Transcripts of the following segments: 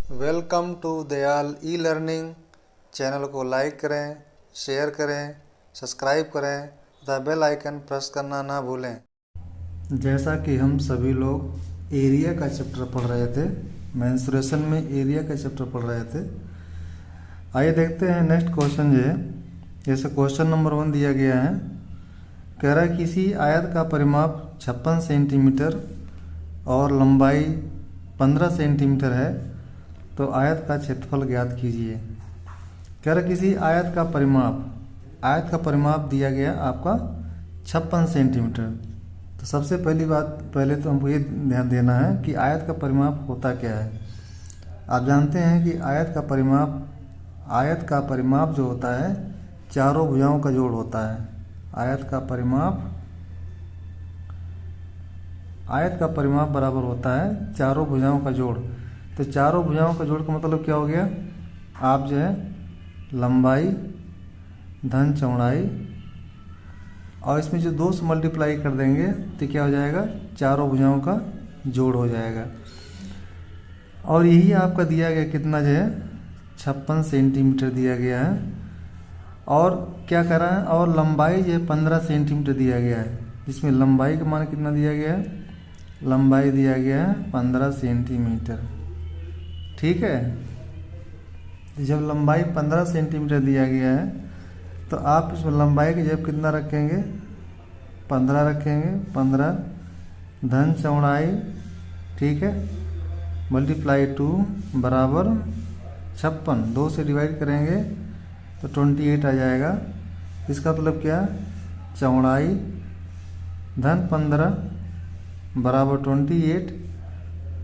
Welcome to Dayal e learning. Channel को like करें, share करें, सब्सक्राइब करें तथा बेल आइकन प्रेस करना ना भूलें। जैसा कि हम सभी लोग एरिया का चैप्टर पढ़ रहे थे, मेंसुरेशन में एरिया का चैप्टर पढ़ रहे थे। आइए देखते हैं नेक्स्ट क्वेश्चन जो है। जैसे क्वेश्चन नंबर 1 दिया गया है, कह रहा है किसी आयत का परिमाप 56 सेंटीमीटर और लंबाई 15 सेंटीमीटर है तो आयत का क्षेत्रफल ज्ञात कीजिए। कह रहा किसी आयत का परिमाप दिया गया आपका 56 सेंटीमीटर। तो सबसे पहले तो हमको ये ध्यान देना है कि आयत का परिमाप होता क्या है। आप जानते हैं कि आयत का परिमाप जो होता है चारों भुजाओं का जोड़ होता है। आयत का परिमाप बराबर होता है चारों भुजाओं का जोड़। तो चारों भुजाओं का जोड़ का मतलब क्या हो गया, आप जो है लंबाई धन चौड़ाई और इसमें जो 2 से मल्टीप्लाई कर देंगे तो क्या हो जाएगा, चारों भुजाओं का जोड़ हो जाएगा। और यही आपका दिया गया कितना जो है 56 सेंटीमीटर दिया गया है। और क्या कर रहा है, और लंबाई जो है 15 सेंटीमीटर दिया गया है, जिसमें लंबाई का मान कितना दिया गया है, लंबाई दिया गया है 15 सेंटीमीटर। ठीक है, जब लंबाई 15 सेंटीमीटर दिया गया है तो आप इसमें लंबाई की जब कितना रखेंगे, 15 रखेंगे। 15 धन चौड़ाई, ठीक है, मल्टीप्लाई 2 बराबर 56, 2 से डिवाइड करेंगे तो 28 आ जाएगा। इसका मतलब क्या, चौड़ाई धन 15 बराबर 28।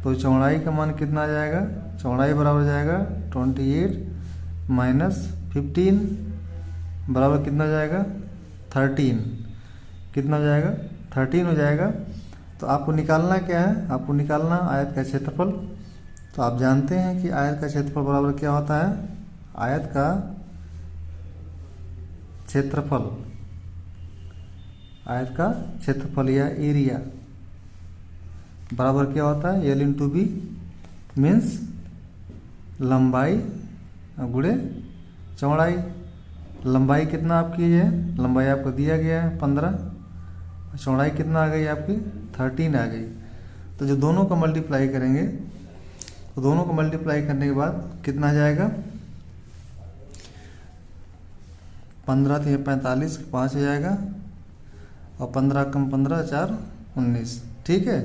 तो चौड़ाई का मान कितना आ जाएगा, चौड़ाई बराबर जाएगा 28 माइनस 15 बराबर कितना हो जाएगा, 13। कितना हो जाएगा, 13 हो जाएगा। तो आपको निकालना क्या है, आपको निकालना आयत का क्षेत्रफल। तो आप जानते हैं कि आयत का क्षेत्रफल बराबर क्या होता है, आयत का क्षेत्रफल या एरिया बराबर क्या होता है, L इंटू बी मीन्स लंबाई गुणे चौड़ाई। लंबाई कितना आपकी है, लंबाई आपको दिया गया है 15, चौड़ाई कितना आ गई आपकी 13 आ गई। तो जो दोनों को मल्टीप्लाई करेंगे तो दोनों को मल्टीप्लाई करने के बाद कितना आ जाएगा, 15 तो 45, 5 हो जाएगा और 15 कम 15 4 19। ठीक है,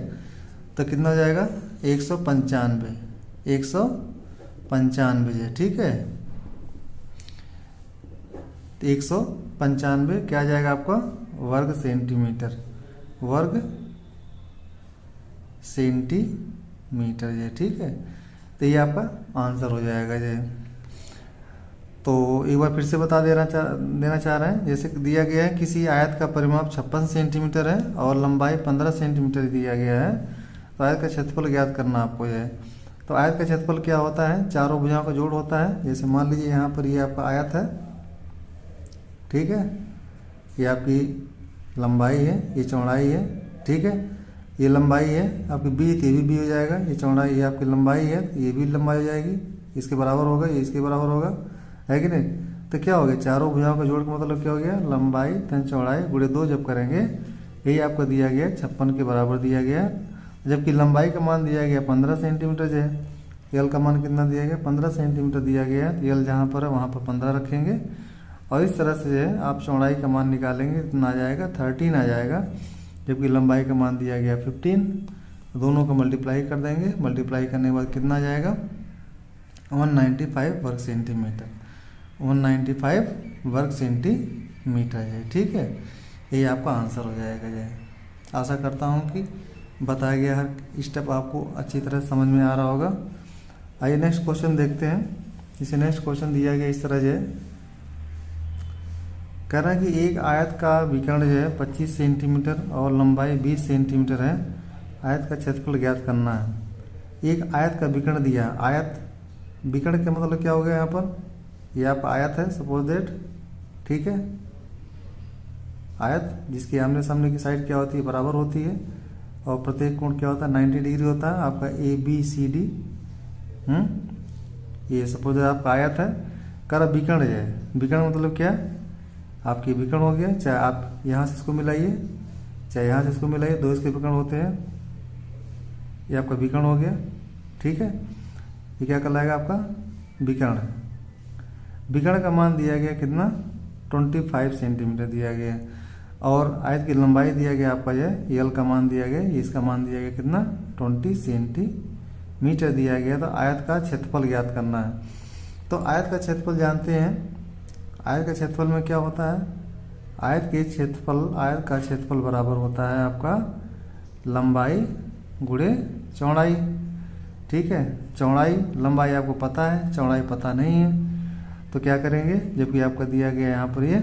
तो कितना हो जाएगा 195 है। ठीक है, तो 195 क्या आ जाएगा आपका, वर्ग सेंटीमीटर है। ठीक है, तो ये आपका आंसर हो जाएगा ये। तो एक बार फिर से बता देना चाह रहे हैं। जैसे दिया गया है किसी आयत का परिमाप 56 सेंटीमीटर है और लंबाई 15 सेंटीमीटर दिया गया है तो आयत का क्षेत्रफल ज्ञात करना आपको है। तो आयत का क्षेत्रफल क्या होता है, चारों भुजाओं का जोड़ होता है। जैसे मान लीजिए यहाँ पर ये आपका आयत है, ठीक है, ये आपकी लंबाई है, ये चौड़ाई है। ठीक है, ये लंबाई है आपकी बी, तो ये भी बी हो जाएगा। ये चौड़ाई, ये आपकी लंबाई है, ये भी लंबाई हो जाएगी, इसके बराबर होगा, ये इसके बराबर होगा, है कि नहीं। तो क्या हो गया, चारों भुजाओं का जोड़ का मतलब क्या हो गया, लंबाई धन चौड़ाई गुणे 2 जब करेंगे यही आपको दिया गया 56 के बराबर दिया गया। जबकि लंबाई का मान दिया गया 15 सेंटीमीटर जो है, एल का मान कितना दिया गया, 15 सेंटीमीटर दिया गया है। एल जहाँ पर है वहाँ पर 15 रखेंगे और इस तरह से जो है आप चौड़ाई का मान निकालेंगे, कितना आ जाएगा 13 आ जाएगा। जबकि लंबाई का मान दिया गया 15, दोनों को मल्टीप्लाई कर देंगे। मल्टीप्लाई करने के बाद कितना आ जाएगा, 195 वर्ग सेंटीमीटर। 195 वर्ग सेंटीमीटर है। ठीक है, ये आपका आंसर हो जाएगा। जय, आशा करता हूँ कि बताया गया हर स्टेप आपको अच्छी तरह समझ में आ रहा होगा। आइए नेक्स्ट क्वेश्चन देखते हैं। इसे नेक्स्ट क्वेश्चन दिया गया इस तरह जो है, कह रहा है कि एक आयत का विकर्ण जो है 25 सेंटीमीटर और लंबाई 20 सेंटीमीटर है, आयत का क्षेत्रफल ज्ञात करना है। एक आयत का विकर्ण दिया, आयत विकर्ण का मतलब क्या हो गया, यहाँ पर ये आपका आयत है सपोज दैट। ठीक है, आयत जिसकी आमने सामने की साइड क्या होती है, बराबर होती है और प्रत्येक कोण क्या होता है 90 डिग्री होता है आपका ABCD। ये सपोज आपका आयत है, कर विकर्ण है। विकर्ण मतलब क्या, आपकी विकर्ण हो गया, चाहे आप यहाँ से इसको मिलाइए चाहे यहाँ से इसको मिलाइए, दो इसके विकर्ण होते हैं, ये आपका विकर्ण हो गया। ठीक है, ये क्या कहलाएगा आपका विकर्ण। विकर्ण का मान दिया गया कितना, 25 सेंटीमीटर दिया गया, और आयत की लंबाई दिया गया आपका जो है यल का मान दिया गया, इसका मान दिया गया कितना 20 सेंटीमीटर दिया गया। तो आयत का क्षेत्रफल ज्ञात करना है। तो आयत का क्षेत्रफल जानते हैं, आयत का क्षेत्रफल में क्या होता है, आयत का क्षेत्रफल बराबर होता है आपका लंबाई गुणे चौड़ाई। ठीक है, चौड़ाई लंबाई आपको पता है, चौड़ाई पता नहीं है, तो क्या करेंगे, जबकि आपका दिया गया यहाँ पर ये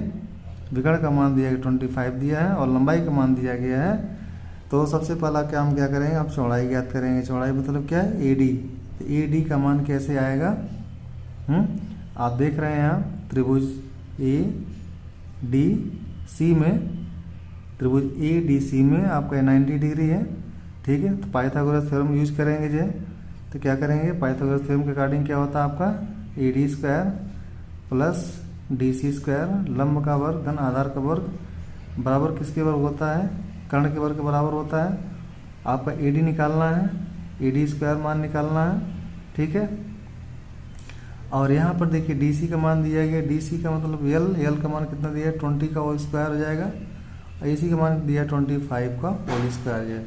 विकर्ण का मान दिया गया 25 दिया है और लंबाई का मान दिया गया है, तो सबसे पहला काम क्या करेंगे, आप चौड़ाई ज्ञात करेंगे। चौड़ाई मतलब क्या है, AD। तो AD का मान कैसे आएगा, आप देख रहे हैं यहाँ त्रिभुज ADC में, त्रिभुज ADC में आपका 90 डिग्री है। ठीक है, तो पाइथागोरस थ्योरम यूज करेंगे जो, तो क्या करेंगे, पाइथागोरस थ्योरम के अकॉर्डिंग क्या होता है आपका AD square plus DC square लंब का वर्ग धन आधार का वर्ग बराबर किसके वर्ग होता है, कर्ण के वर्ग के बराबर होता है। आपका AD निकालना है, AD स्क्वायर मान निकालना है। ठीक है, और यहाँ पर देखिए DC का मान दिया गया, DC का मतलब L का मान कितना दिया है 20 का होल स्क्वायर हो जाएगा, और AC का मान दिया 25 का होल स्क्वायर हो जाएगा।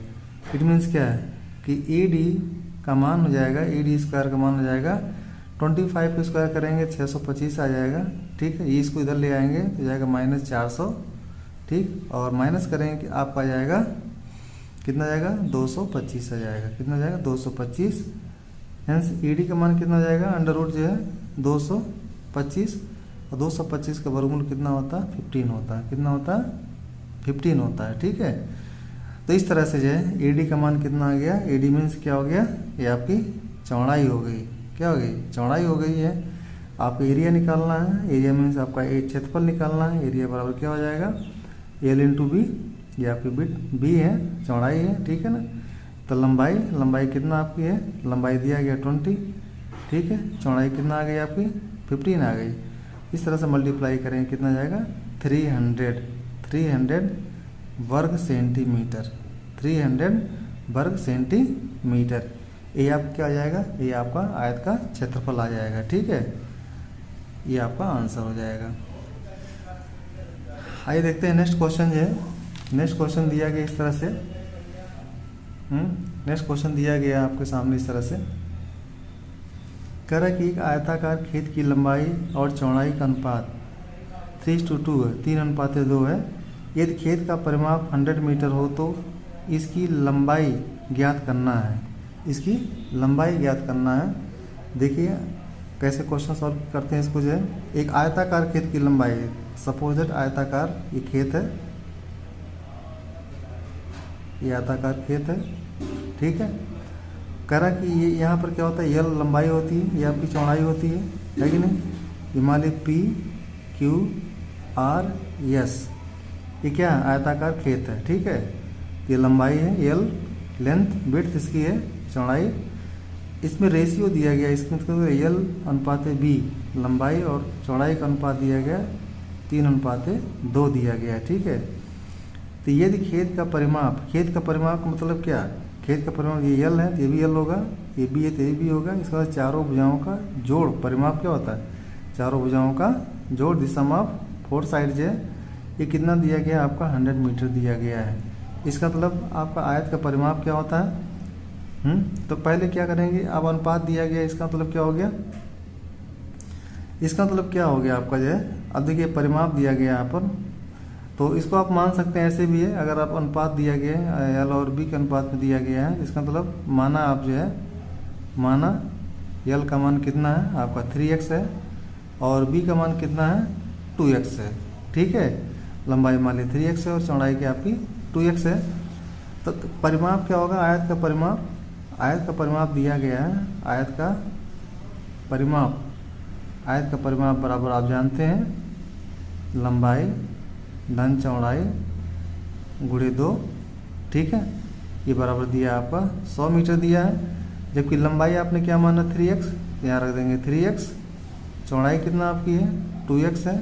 इट मीन्स क्या है कि AD का मान हो जाएगा, AD स्क्वायर का मान हो जाएगा 25 को स्क्वायर करेंगे 625 आ जाएगा। ठीक है, ये इसको इधर ले आएंगे तो जाएगा -400। ठीक, और माइनस करेंगे कि आपका जाएगा कितना जाएगा 225 आ जाएगा, कितना जाएगा 225। हेंस AD का मान कितना जाएगा, अंडर रूट जो है 225, और 225 का वर्गमूल कितना होता है 15 होता है, कितना होता है 15 होता है। ठीक है, तो इस तरह से जो है AD का मान कितना आ गया, AD मीन्स क्या हो गया, ये आपकी चौड़ाई हो गई, क्या हो गई, चौड़ाई हो गई है। आपको एरिया निकालना है, एरिया मीन्स आपका क्षेत्रफल निकालना है, एरिया बराबर क्या हो जाएगा L × B, ये आपकी बिट B है, चौड़ाई है। ठीक है ना, तो लंबाई कितना आपकी है, लंबाई दिया गया 20। ठीक है, चौड़ाई कितना आ गई आपकी 15 आ गई। इस तरह से मल्टीप्लाई करेंगे कितना जाएगा 300 वर्ग सेंटीमीटर, 300 वर्ग सेंटीमीटर। ये आप क्या आ जाएगा, ये आपका आयत का क्षेत्रफल आ जाएगा। ठीक है, ये आपका आंसर हो जाएगा। आइए देखते हैं नेक्स्ट क्वेश्चन जो है, नेक्स्ट क्वेश्चन दिया गया इस तरह से, नेक्स्ट क्वेश्चन दिया गया आपके सामने इस तरह से, कह रहा है कि एक आयताकार खेत की लंबाई और चौड़ाई का अनुपात 3:2 है, 3:2 है। यदि खेत का परिमाप 100 मीटर हो तो इसकी लंबाई ज्ञात करना है, इसकी लंबाई ज्ञात करना है। देखिए कैसे क्वेश्चन सॉल्व करते हैं इसको जो है, एक आयताकार खेत की लंबाई, सपोज दैट आयताकार ये खेत है, ये आयताकार खेत है। ठीक है, कह रहा कि ये यहाँ पर क्या होता है, L लंबाई होती है, ये आपकी चौड़ाई होती है कि नहीं। ये मान ली P Q R S, ये क्या है आयताकार खेत है। ठीक है, ये लंबाई है L, लेंथ विड्थ इसकी है, चौड़ाई। इसमें रेशियो दिया गया, इसमें L/B, लंबाई और चौड़ाई का अनुपात दिया गया 3:2 दिया गया। ठीक है, तो यदि खेत का परिमाप का मतलब क्या, खेत का परिमाप ये L है तो ये भी L होगा, ये B है तो ये भी होगा। इसके बाद चारों भुजाओं का जोड़, परिमाप क्या होता है, चारों भुजाओं का जोड़, दिशा माप 4 साइड जो है, ये कितना दिया गया आपका 100 मीटर दिया गया है। इसका मतलब आपका आयत का परिमाप क्या होता है। तो पहले क्या करेंगे, अब अनुपात दिया गया, इसका मतलब क्या हो गया, इसका मतलब क्या हो गया आपका जो है, अब देखिए परिमाप दिया गया यहाँ पर, तो इसको आप मान सकते हैं ऐसे भी है, अगर आप अनुपात दिया गया है L और B के अनुपात में दिया गया है, इसका मतलब माना आप जो है, माना L का मान कितना है आपका 3x है और B का मान कितना है 2x है। ठीक है, लंबाई मान ली 3x है और चौड़ाई की आपकी 2x है। तो परिमाप क्या होगा, आयत का परिमाप दिया गया है, आयत का परिमाप बराबर आप जानते हैं लंबाई धन चौड़ाई गुणे 2। ठीक है, ये बराबर दिया आपका 100 मीटर दिया है, जबकि लंबाई आपने क्या माना 3x, यहाँ रख देंगे 3x, चौड़ाई कितना आपकी है 2x है,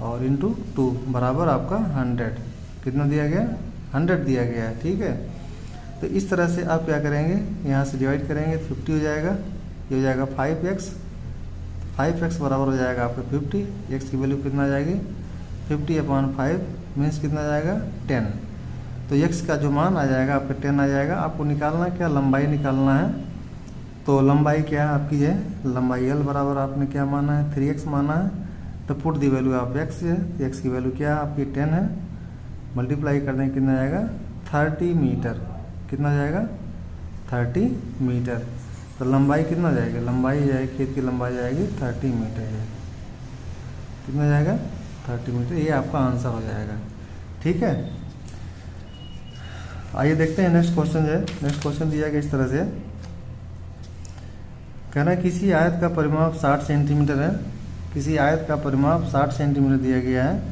और इंटू 2 बराबर आपका 100, कितना दिया गया 100 दिया गया है। ठीक है, तो इस तरह से आप क्या करेंगे, यहाँ से डिवाइड करेंगे तो 50 हो जाएगा, ये हो जाएगा 5x, 5x बराबर हो जाएगा आपका 50, x की वैल्यू कितना आ जाएगी 50/5 मीन्स कितना आ जाएगा 10। तो x का जो मान आ जाएगा आपका 10 आ जाएगा। आपको निकालना क्या, लंबाई निकालना है। तो लंबाई क्या है आपकी है, लंबाई l बराबर आपने क्या माना है 3x माना है, तो पुट दी वैल्यू आप x है, तो x की वैल्यू क्या है आपकी 10 है, मल्टीप्लाई कर देंगे कितना जाएगा 30 मीटर, कितना जाएगा 30 मीटर। तो लंबाई कितना जाएगा, लंबाई जाएगी खेत की लंबाई जाएगी 30 मीटर है, कितना जाएगा 30 मीटर, ये आपका आंसर हो जाएगा। ठीक है, आइए देखते हैं नेक्स्ट क्वेश्चन है। नेक्स्ट क्वेश्चन दिया गया इस तरह से, कहना किसी आयत का परिमाप 60 सेंटीमीटर है, किसी आयत का परिमाप 60 सेंटीमीटर दिया गया है,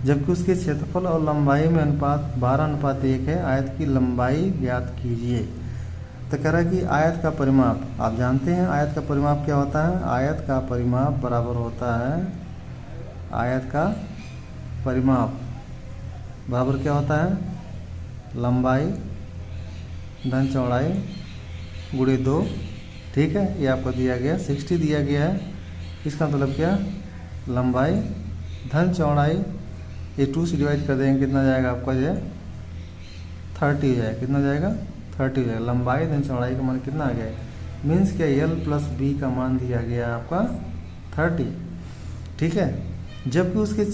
जबकि उसके क्षेत्रफल और लंबाई में अनुपात 12:1 है। आयत की लंबाई ज्ञात कीजिए। तो कह रहा है कि आयत का परिमाप, आप जानते हैं आयत का परिमाप क्या होता है, आयत का परिमाप बराबर होता है, आयत का परिमाप बराबर क्या होता है, लंबाई धन चौड़ाई गुणे 2। ठीक है, ये आपको दिया गया 60 दिया गया है, इसका मतलब क्या, लंबाई धन चौड़ाई ये 2 से डिवाइड कर देंगे कितना जाएगा आपका जो है 30 हो जाएगा, कितना जाएगा 30 हो जाएगा। लंबाई धन चौड़ाई का मान कितना आ गया, मीन्स क्या l + b का मान दिया गया आपका 30। ठीक है, जबकि उसके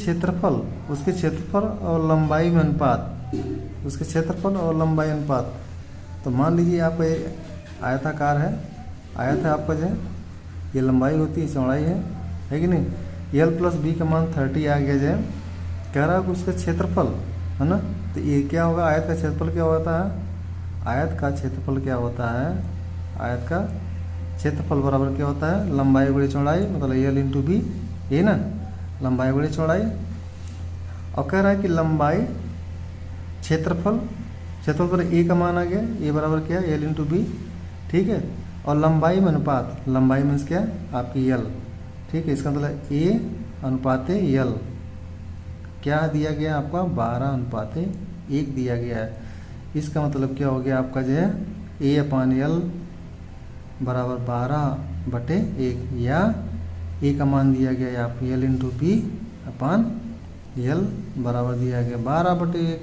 क्षेत्रफल और लंबाई में अनुपात, उसके क्षेत्रफल और लंबाई अनुपात, तो मान लीजिए आप आयताकार है, आयत है आपका जो है, ये लंबाई होती है चौड़ाई है कि नहीं, l + b का मान 30 आ गया जो है। कह रहा है कि उसका क्षेत्रफल है ना, तो ये क्या होगा, आयत का क्षेत्रफल क्या होता है, आयत का क्षेत्रफल क्या होता है, आयत का क्षेत्रफल बराबर क्या होता है, लंबाई गुणे चौड़ाई, मतलब l × b, ये ना लंबाई गुणे चौड़ाई। और कह रहा है कि लंबाई क्षेत्रफल पर a का मान आ गया, a बराबर क्या है l × b। ठीक है, और लंबाई में अनुपात, लंबाई मीन्स क्या आपकी l। ठीक है, इसका मतलब a/l क्या दिया गया आपका 12:1 दिया गया है। इसका मतलब क्या हो गया आपका जो है a/l बराबर 12/1, या a का मान दिया गया है आपको l × b/l बराबर दिया गया 12/1।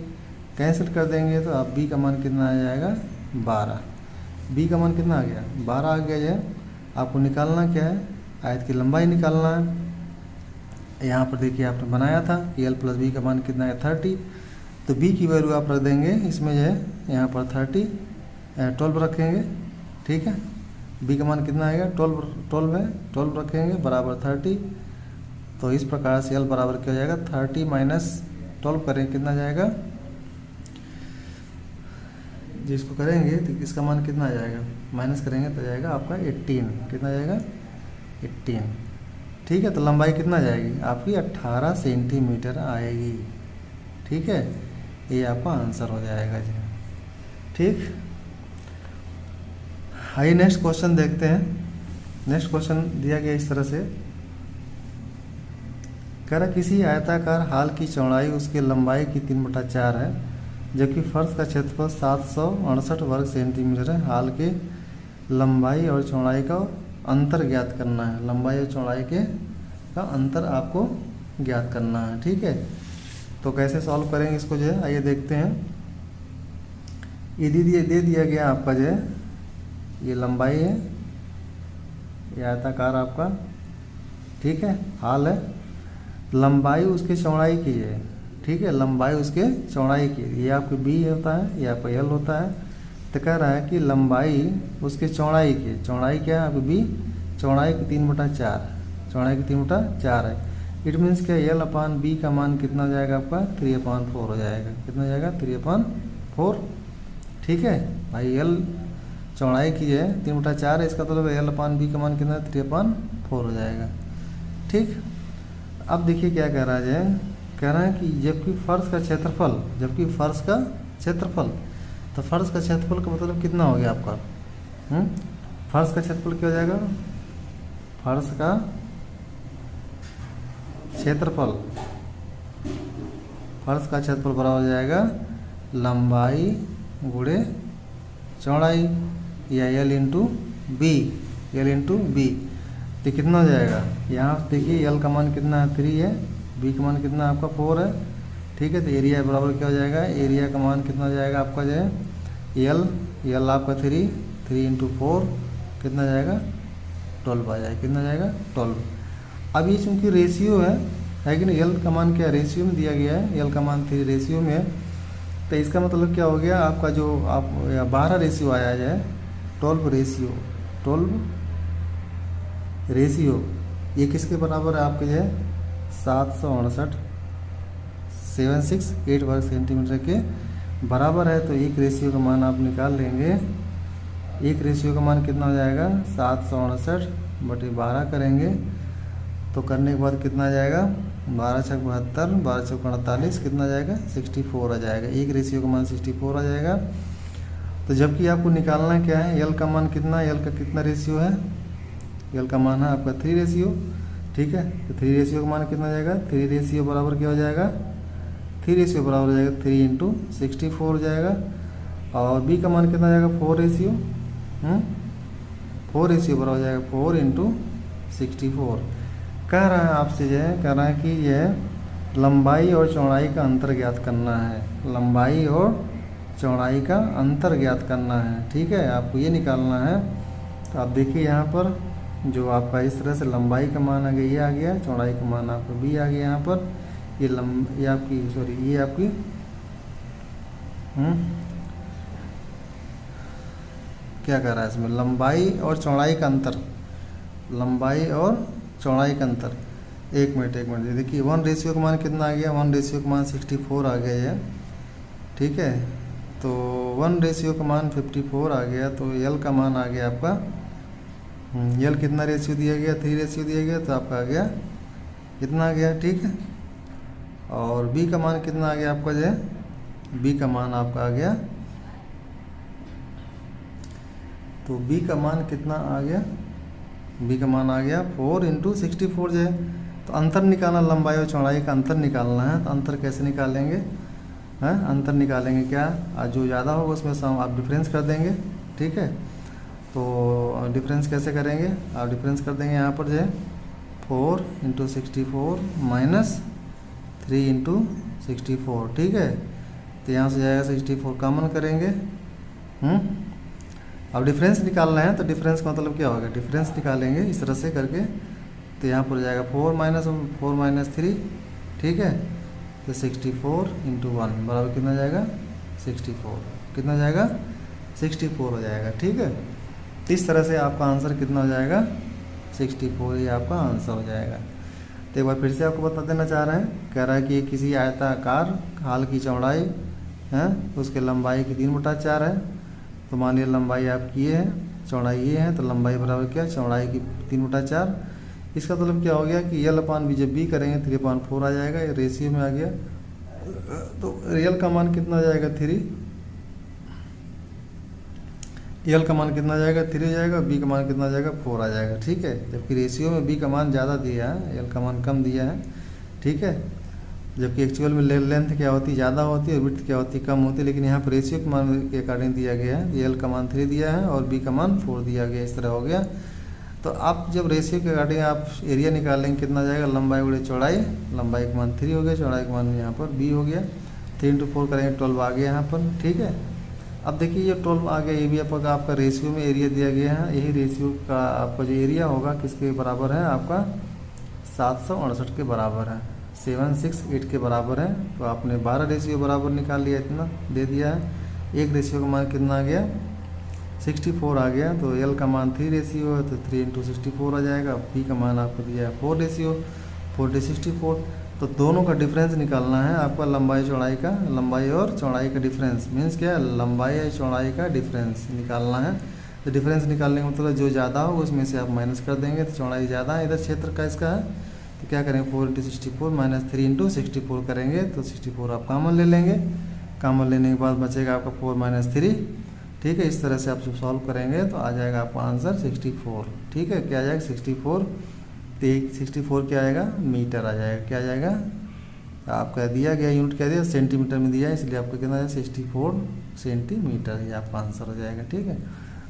कैंसिल कर देंगे तो आप b का मान कितना आ जाएगा 12, b का मान कितना आ गया 12 आ गया है। आपको निकालना क्या है, आयत की लंबाई निकालना है। यहाँ पर देखिए आपने बनाया था कि l + b का मान कितना है 30, तो b की वैल्यू आप रख देंगे इसमें जो है, यहाँ पर 12 रखेंगे। ठीक है, b का मान कितना आएगा 12 है, 12 रखेंगे बराबर 30। तो इस प्रकार से l बराबर क्या हो जाएगा 30 - 12 करेंगे कितना जाएगा, जिसको करेंगे तो इसका मान कितना आ जाएगा, माइनस करेंगे तो जाएगा आपका 18, कितना जाएगा 18। ठीक है, तो लंबाई कितना जाएगी आपकी 18 सेंटीमीटर आएगी। ठीक है, ये आपका आंसर हो जाएगा जी। ठीक, आइए नेक्स्ट क्वेश्चन देखते हैं। नेक्स्ट क्वेश्चन दिया गया इस तरह से, कह रहा किसी आयताकार हाल की चौड़ाई उसके लंबाई की 3/4 है, जबकि फर्श का क्षेत्रफल 768 वर्ग सेंटीमीटर है। हाल के लंबाई और चौड़ाई का अंतर ज्ञात करना है, लंबाई और चौड़ाई का अंतर आपको ज्ञात करना है। ठीक है, तो कैसे सॉल्व करेंगे इसको जो है, आइए देखते हैं। ये दे दिया गया आपका जो है, ये लंबाई है, ये आयताकार आपका, ठीक है, हाल है, लंबाई उसके चौड़ाई की है। ठीक है, लंबाई उसके चौड़ाई की, ये आपकी b होता है, ये आपका l होता है। तो कह रहा है कि लंबाई उसके चौड़ाई की, चौड़ाई क्या है आपकी b, चौड़ाई की 3/4, चौड़ाई की 3/4 है। इट मीन्स क्या l/b का मान कितना जाएगा आपका 3/4 हो जाएगा, कितना जाएगा 3/4। ठीक है भाई, l चौड़ाई की है 3/4 है, इसका मतलब l/b का मान कितना 3/4 हो जाएगा। ठीक, अब देखिए क्या कह रहा है, कह रहा है कि जबकि फर्श का क्षेत्रफल, तो फर्श का क्षेत्रफल का मतलब कितना हो गया आपका, फर्श का क्षेत्रफल क्या हो जाएगा फर्श का क्षेत्रफल, फर्श का क्षेत्रफल बराबर हो जाएगा लंबाई गुणे चौड़ाई, या L into B, L into B. तो कितना हो जाएगा, यहाँ देखिए एल का मान कितना है 3 है, बी का मान कितना है आपका 4 है, ठीक है। तो एरिया बराबर क्या हो जाएगा, एरिया का मान कितना हो जाएगा आपका जो है एल आपका 3 इंटू 4 कितना जाएगा 12 आ जाएगा, कितना जाएगा 12। अब ये चूँकि रेशियो है कि नहीं, एल का मान क्या रेशियो में दिया गया है, एल का मान 3 रेशियो में है, तो इसका मतलब क्या हो गया आपका जो आप 12 रेशियो आया जाए, 12 रेशियो ये किसके बराबर है आपके जो है 768 वर्ग सेंटीमीटर के बराबर है। तो एक रेशियो का मान आप निकाल लेंगे, एक रेशियो का मान कितना हो जाएगा 768/12 करेंगे, तो करने के बाद कितना आ जाएगा 12 छक 72, 12 छक 48 कितना आ जाएगा 64 आ जाएगा, एक रेशियो का मान 64 आ जाएगा। तो जबकि आपको निकालना क्या है, एल का मान कितना, एल का कितना रेशियो है, एल का मान है आपका 3 रेशियो, ठीक है। तो 3 रेशियो का मान कितना आ जाएगा, 3 रेशियो बराबर क्या हो जाएगा, 3 रेशियो बराबर हो जाएगा 3 इंटू 64 हो जाएगा। और बी का मान कितना आ जाएगा 4 रेशियो, 4 रेशियो बराबर हो जाएगा 4 इंटू 64। कह रहा है आपसे जो है, कह रहा है कि यह लंबाई और चौड़ाई का अंतर ज्ञात करना है, लंबाई और चौड़ाई का अंतर ज्ञात करना है, ठीक है, आपको ये निकालना है। तो आप देखिए यहाँ पर जो आपका इस तरह से लंबाई का मान आ गया, ये आ गया, चौड़ाई का मान आपका बी आ गया। यहाँ पर ये आपकी ये आपकी क्या कर रहा है इसमें, लंबाई और चौड़ाई का अंतर, लंबाई और चौड़ाई का अंतर। एक मिनट देखिए 1 रेशियो का मान कितना आ गया, 1 रेशियो का मान 64 आ गया है, ठीक है। तो 1 रेशियो का मान 54 आ गया, तो एल का मान आ गया आपका, एल कितना रेशियो दिया गया 3 रेशियो दिया गया, तो आपका आ गया कितना आ गया, ठीक है। और बी का मान कितना आ गया आपका जो है, बी का मान आपका आ गया, तो बी का मान कितना आ गया, बी का मान आ गया 4 इंटू 64 जो है। तो अंतर निकालना, लंबाई और चौड़ाई का अंतर निकालना है, तो अंतर कैसे निकालेंगे, हैं अंतर निकालेंगे क्या, जो ज़्यादा होगा उसमें से आप डिफरेंस कर देंगे, ठीक है। तो डिफरेंस कैसे करेंगे, आप डिफरेंस कर देंगे यहाँ पर जो है 4 इंटू 64 माइनस 3 इंटू 64, ठीक है। तो यहाँ से जाएगा 64 कॉमन करेंगे, अब डिफरेंस निकालना है, तो डिफरेंस का मतलब क्या होगा, डिफरेंस निकालेंगे इस तरह से करके, तो यहाँ पर जाएगा 4 माइनस 3, ठीक है। तो 64 इंटू 1 बराबर कितना जाएगा 64, कितना जाएगा 64 हो जाएगा, ठीक है। इस तरह से आपका आंसर कितना हो जाएगा 64, ये आपका आंसर हो जाएगा। तो एक बार फिर से आपको बता देना चाह रहे हैं, कह रहा है कि किसी आयताकार हाल की चौड़ाई है, उसके लंबाई की 3/4 है। तो मान लीजिए लंबाई आपकी ये है, चौड़ाई ये है, तो लंबाई बराबर क्या, चौड़ाई की 3/4। इसका मतलब क्या हो गया कि एल अपान बी जब बी करेंगे 3/4 आ जाएगा, ये रेशियो में आ गया। तो एल का मान कितना आ जाएगा 3, एल का मान कितना आ जाएगा 3 हो जाएगा, बी का मान कितना आ जाएगा 4 आ जाएगा, ठीक है। जबकि रेशियो में बी का मान ज़्यादा दिया है, एल का मान कम दिया है, ठीक है। जबकि एक्चुअल में लेंथ क्या होती है ज़्यादा होती है और विड्थ क्या होती है कम होती है, लेकिन यहाँ पर रेशियो के मान के अकॉर्डिंग दिया गया है, एल का मान 3 दिया है और बी का मान 4 दिया गया, इस तरह हो गया। तो आप जब रेशियो के अकॉर्डिंग आप एरिया निकालेंगे कितना जाएगा, लंबाई गुणे चौड़ाई, लंबाई का मान 3 हो गया, चौड़ाई का मान यहाँ पर बी हो गया, 3 इंटू 4 करेंगे 12 आ गया यहाँ पर, ठीक है। अब देखिए ये 12 आ गया, ये भी आपका रेशियो में एरिया दिया गया है, यही रेशियो का आपका जो एरिया होगा किसके बराबर है, आपका 768 के बराबर है, 768 के बराबर है। तो आपने 12 रेशियो बराबर निकाल लिया, इतना दे दिया है। एक रेशियो का मान कितना आ गया 64 आ गया, तो एल का मान 3 रेशियो है, तो 3 इंटू 64 आ जाएगा। बी का मान आपको दिया है 4 रेशियो, 4 × 64। तो दोनों का डिफरेंस निकालना है आपका, लंबाई चौड़ाई का, लंबाई और चौड़ाई का डिफरेंस मीन्स क्या है, लंबाई और चौड़ाई का डिफरेंस निकालना है। तो डिफरेंस निकालने का मतलब जो ज़्यादा हो उसमें से आप माइनस कर देंगे, तो चौड़ाई ज़्यादा है इधर क्षेत्र का इसका है, तो क्या करेंगे 4 × 64 माइनस 3 इंटू 64 करेंगे, तो 64 आप कॉमन ले लेंगे, कॉमन लेने के बाद बचेगा आपका 4 - 3, ठीक है, इस तरह से आप जब सॉल्व करेंगे तो आ जाएगा आपका आंसर 64। ठीक है, क्या आ जाएगा 64। 64 क्या आएगा, मीटर आ जाएगा। क्या आ जाएगा, आपका दिया गया यूनिट क्या दिया, सेंटीमीटर में दिया है, इसलिए आपका कितना है 64 सेंटीमीटर, ये आपका आंसर हो जाएगा। ठीक है,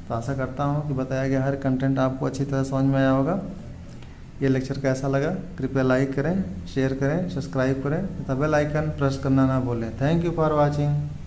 तो आशा करता हूँ कि बताया गया हर कंटेंट आपको अच्छी तरह समझ में आया होगा। ये लेक्चर कैसा लगा कृपया लाइक करें, शेयर करें, सब्सक्राइब करें तथा बेल आइकन प्रेस करना ना भूलें। Thank you for watching.